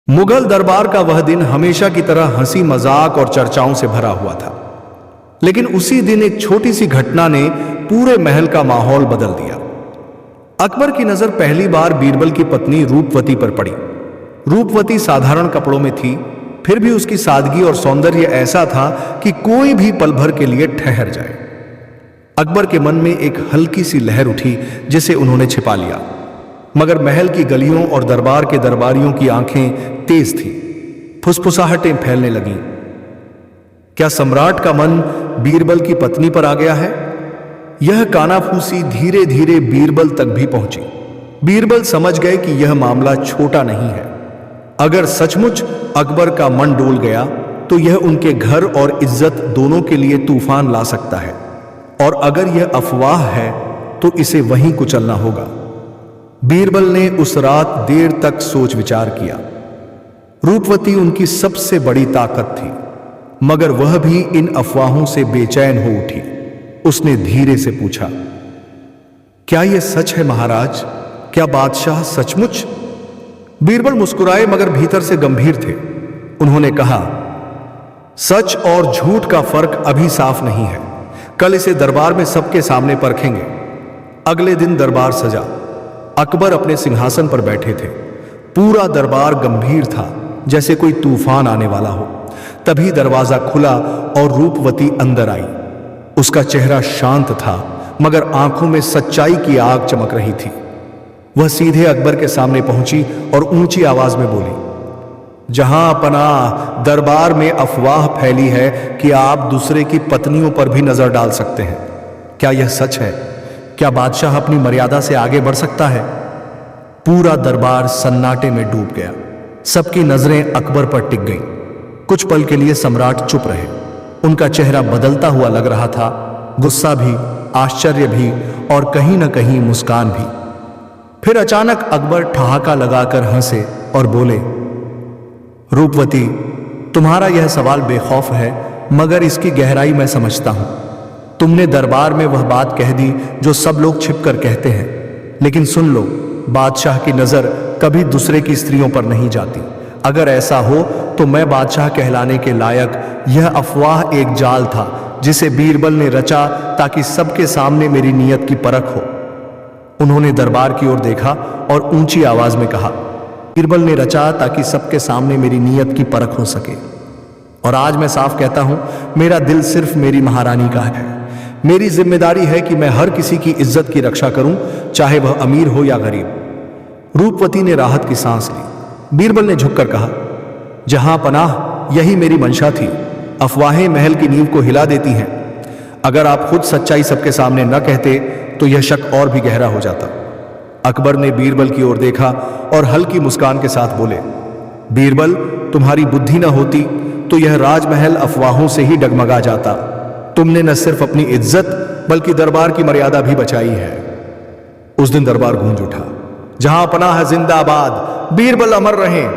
मुगल दरबार का वह दिन हमेशा की तरह हंसी मजाक और चर्चाओं से भरा हुआ था। लेकिन उसी दिन एक छोटी सी घटना ने पूरे महल का माहौल बदल दिया। अकबर की नजर पहली बार बीरबल की पत्नी रूपवती पर पड़ी। रूपवती साधारण कपड़ों में थी, फिर भी उसकी सादगी और सौंदर्य ऐसा था कि कोई भी पल भर के लिए ठहर जाए। अकबर के मन में एक हल्की सी लहर उठी जिसे उन्होंने छिपा लिया, मगर महल की गलियों और दरबार के दरबारियों की आंखें तेज थीं। फुसफुसाहटें फैलने लगीं। क्या सम्राट का मन बीरबल की पत्नी पर आ गया है? यह कानाफूसी धीरे धीरे बीरबल तक भी पहुंची। बीरबल समझ गए कि यह मामला छोटा नहीं है। अगर सचमुच अकबर का मन डोल गया तो यह उनके घर और इज्जत दोनों के लिए तूफान ला सकता है, और अगर यह अफवाह है तो इसे वहीं कुचलना होगा। बीरबल ने उस रात देर तक सोच विचार किया। रूपवती उनकी सबसे बड़ी ताकत थी, मगर वह भी इन अफवाहों से बेचैन हो उठी। उसने धीरे से पूछा, क्या यह सच है महाराज? क्या बादशाह सचमुच? बीरबल मुस्कुराए मगर भीतर से गंभीर थे। उन्होंने कहा, सच और झूठ का फर्क अभी साफ नहीं है। कल इसे दरबार में सबके सामने परखेंगे। अगले दिन दरबार सजा। अकबर अपने सिंहासन पर बैठे थे। पूरा दरबार गंभीर था, जैसे कोई तूफान आने वाला हो। तभी दरवाजा खुला और रूपवती अंदर आई। उसका चेहरा शांत था, मगर आंखों में सच्चाई की आग चमक रही थी। वह सीधे अकबर के सामने पहुंची और ऊंची आवाज में बोली, जहां पनाह दरबार में अफवाह फैली है कि आप दूसरे की पत्नियों पर भी नजर डाल सकते हैं। क्या यह सच है? क्या बादशाह अपनी मर्यादा से आगे बढ़ सकता है? पूरा दरबार सन्नाटे में डूब गया। सबकी नजरें अकबर पर टिक गईं। कुछ पल के लिए सम्राट चुप रहे। उनका चेहरा बदलता हुआ लग रहा था, गुस्सा भी, आश्चर्य भी और कहीं ना कहीं मुस्कान भी। फिर अचानक अकबर ठहाका लगाकर हंसे और बोले, रूपवती, तुम्हारा यह सवाल बेखौफ है, मगर इसकी गहराई मैं समझता हूं। तुमने दरबार में वह बात कह दी जो सब लोग छिपकर कहते हैं। लेकिन सुन लो, बादशाह की नजर कभी दूसरे की स्त्रियों पर नहीं जाती। अगर ऐसा हो तो मैं बादशाह कहलाने के लायक यह अफवाह एक जाल था जिसे बीरबल ने रचा ताकि सबके सामने मेरी नीयत की परख हो। उन्होंने दरबार की ओर देखा और ऊंची आवाज में कहा, बीरबल ने रचा ताकि सबके सामने मेरी नीयत की परख हो सके। और आज मैं साफ कहता हूं, मेरा दिल सिर्फ मेरी महारानी का है। मेरी जिम्मेदारी है कि मैं हर किसी की इज्जत की रक्षा करूं, चाहे वह अमीर हो या गरीब। रूपवती ने राहत की सांस ली। बीरबल ने झुककर कहा, जहां पनाह, यही मेरी मंशा थी। अफवाहें महल की नींव को हिला देती हैं। अगर आप खुद सच्चाई सबके सामने न कहते तो यह शक और भी गहरा हो जाता। अकबर ने बीरबल की ओर देखा और हल्की मुस्कान के साथ बोले, बीरबल, तुम्हारी बुद्धि न होती तो यह राजमहल अफवाहों से ही डगमगा जाता। तुमने न सिर्फ अपनी इज्जत बल्कि दरबार की मर्यादा भी बचाई है। उस दिन दरबार गूंज उठा, जहां पनाह जिंदाबाद, बीरबल अमर रहें।